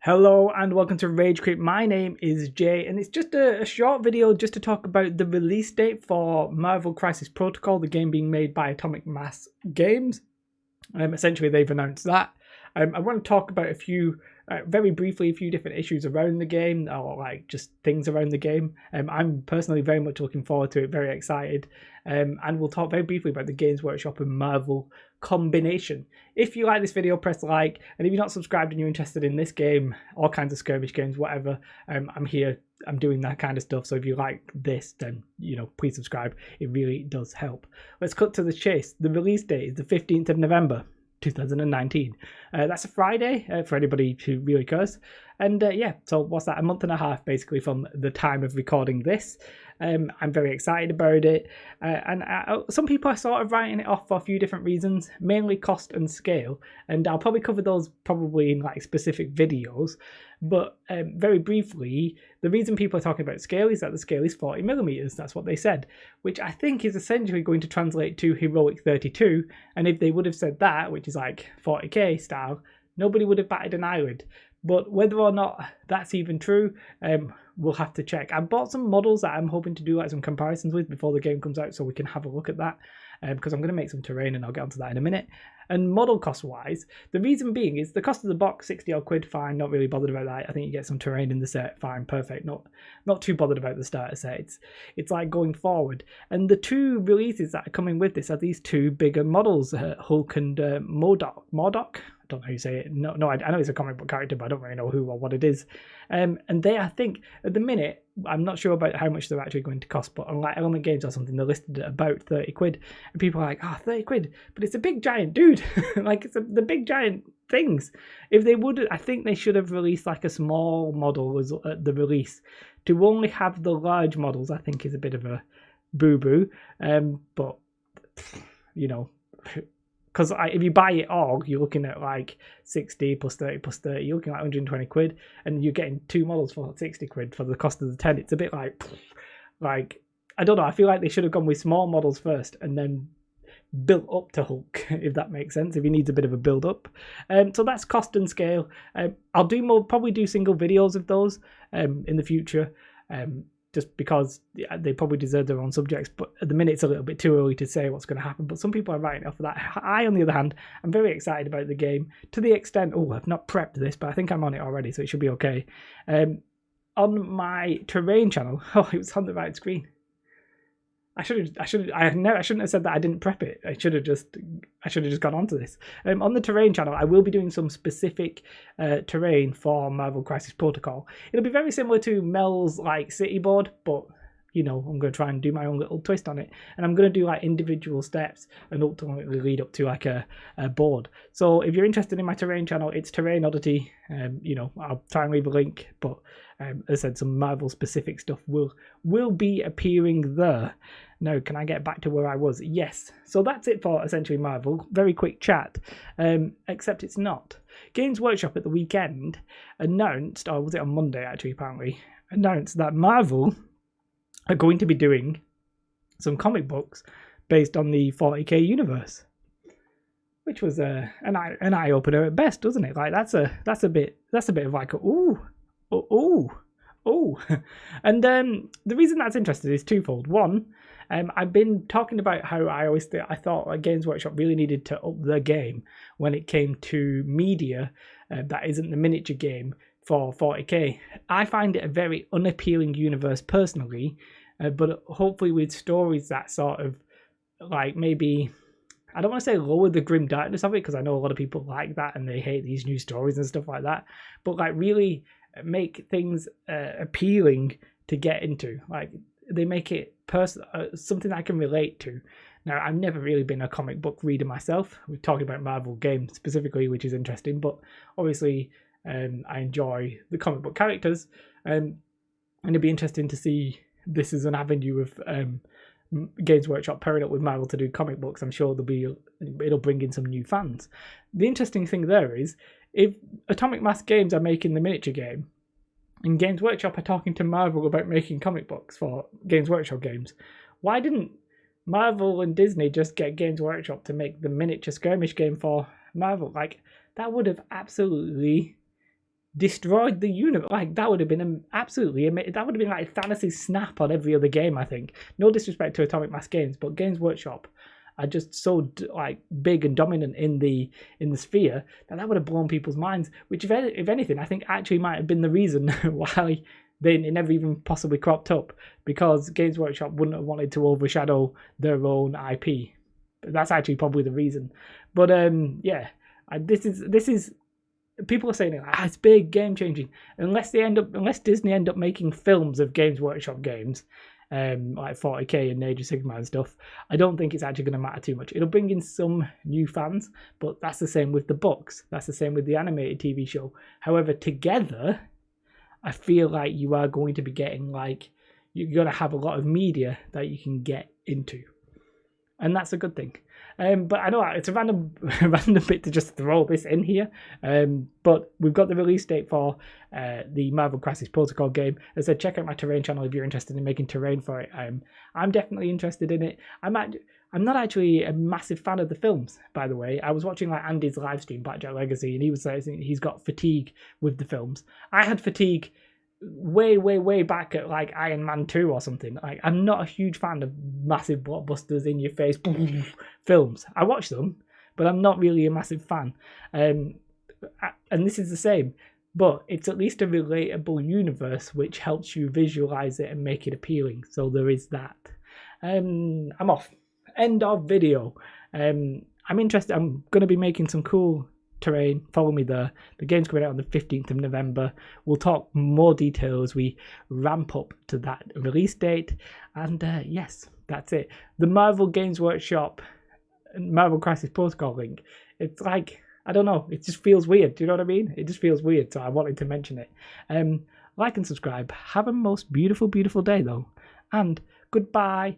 Hello and welcome to Rage Creep. My name is Jay and it's just a short video just to talk about the release date for Marvel Crisis Protocol, the game being made by Atomic Mass Games. Essentially, they've announced that. I want to talk about very briefly, a few different issues around the game, or like just things around the game. I'm personally very much looking forward to it, very excited. And we'll talk very briefly about the Games Workshop and Marvel combination. If you like this video, press like, and if you're not subscribed and you're interested in this game, all kinds of skirmish games, whatever, I'm here. I'm doing that kind of stuff. So if you like this, then please subscribe. It really does help. Let's cut to the chase. The release date is the 15th of November. 2019. That's a Friday for anybody who really cares. And so what's that? A month and a half basically from the time of recording this. I'm very excited about it. And some people are sort of writing it off for a few different reasons, mainly cost and scale. And I'll probably cover those probably in like specific videos. But very briefly, the reason people are talking about scale is that the scale is 40mm. That's what they said, which I think is essentially going to translate to Heroic 32. And if they would have said that, which is like 40k style, nobody would have batted an eyelid. But whether or not that's even true, we'll have to check. I bought some models that I'm hoping to do like some comparisons with before the game comes out so we can have a look at that. Because I'm going to make some terrain and I'll get onto that in a minute. And model cost wise, the reason being is the cost of the box, 60 odd quid, fine, not really bothered about that. I think you get some terrain in the set, fine, perfect, not too bothered about the starter set. It's like going forward. And the two releases that are coming with this are these two bigger models, Hulk and MODOK. I don't know how you say it. No, I know it's a comic book character, but I don't really know who or what it is. And they, I think, at the minute, I'm not sure about how much they're actually going to cost, but unlike Element Games or something, they're listed at about 30 quid. And people are like, 30 quid, but it's a big giant dude. Like, it's the big giant things. If they would, I think they should have released like a small model at the release. To only have the large models, I think, is a bit of a boo-boo. But, because if you buy it all, you're looking at like 60 plus 30 plus 30, you're looking at 120 quid, and you're getting two models for 60 quid for the cost of the 10. It's a bit like, I don't know, I feel like they should have gone with small models first and then built up to Hulk, if that makes sense, if he needs a bit of a build up. So that's cost and scale. I'll probably do single videos of those in the future. Just because they probably deserve their own subjects, but at the minute it's a little bit too early to say what's going to happen. But some people are writing off of that. I, on the other hand, I'm very excited about the game to the extent, I've not prepped this, but I think I'm on it already, so it should be okay. On my terrain channel, it was on the right screen. I shouldn't have said that I didn't prep it. I should have just gone on to this. On the terrain channel, I will be doing some specific terrain for Marvel Crisis Protocol. It'll be very similar to Mel's like city board, but I'm going to try and do my own little twist on it. And I'm going to do like individual steps and ultimately lead up to like a board. So if you're interested in my terrain channel, it's Terrain Oddity. I'll try and leave a link, but as I said, some Marvel specific stuff will be appearing there. Now, can I get back to where I was? Yes. So that's it for essentially Marvel. Very quick chat, except it's not. Games Workshop at the weekend announced, or was it on Monday actually, apparently, announced that Marvel are going to be doing some comic books based on the 40k universe, which was an eye opener at best, doesn't it? Like that's a bit of like ooh. And the reason that's interesting is twofold. One, I've been talking about how I thought like Games Workshop really needed to up their game when it came to media that isn't the miniature game for 40k. I find it a very unappealing universe personally, but hopefully with stories that sort of like maybe, I don't want to say lower the grim darkness of it, because I know a lot of people like that and they hate these new stories and stuff like that, but like really make things appealing to get into. Like they make it something I can relate to. Now, I've never really been a comic book reader myself. We're talking about Marvel games specifically, which is interesting, but obviously I enjoy the comic book characters, and it'd be interesting to see this as an avenue of Games Workshop pairing up with Marvel to do comic books. I'm sure it'll bring in some new fans. The interesting thing there is, if Atomic Mass Games are making the miniature game, and Games Workshop are talking to Marvel about making comic books for Games Workshop games, why didn't Marvel and Disney just get Games Workshop to make the miniature skirmish game for Marvel? Like, that would have absolutely destroyed the universe. Like, that would have been absolutely amazing. That would have been like Thanos' snap on every other game, I think. No disrespect to Atomic Mass Games, but Games Workshop are just so like big and dominant in the sphere that would have blown people's minds. Which, if anything, I think actually might have been the reason why they never even possibly cropped up, because Games Workshop wouldn't have wanted to overshadow their own IP. That's actually probably the reason. But yeah, this is. People are saying it's big, game changing. Unless Disney end up making films of Games Workshop games, like 40K and Age of Sigmar and stuff, I don't think it's actually going to matter too much. It'll bring in some new fans, but that's the same with the books. That's the same with the animated TV show. However, together, I feel like you are going to be getting you're going to have a lot of media that you can get into, and that's a good thing. But I know it's a random bit to just throw this in here. But we've got the release date for the Marvel Crisis Protocol game. As I said, check out my terrain channel if you're interested in making terrain for it. I'm definitely interested in it. I'm not actually a massive fan of the films, by the way. I was watching Andy's live stream, Blackjack Legacy, and he was saying he's got fatigue with the films. I had fatigue way back at Iron Man 2 or something. I'm not a huge fan of massive blockbusters in your face films. I watch them, but I'm not really a massive fan. And this is the same, but it's at least a relatable universe which helps you visualize it and make it appealing. So there is that. I'm off. End of video. I'm interested. I'm going to be making some cool terrain. Follow me there. The game's coming out on the 15th of November. We'll talk more detail as we ramp up to that release date. And yes, that's it. The Marvel Games Workshop Marvel Crisis Protocol link. It's I don't know. It just feels weird. Do you know what I mean? It just feels weird. So I wanted to mention it. Like and subscribe. Have a most beautiful day though. And goodbye.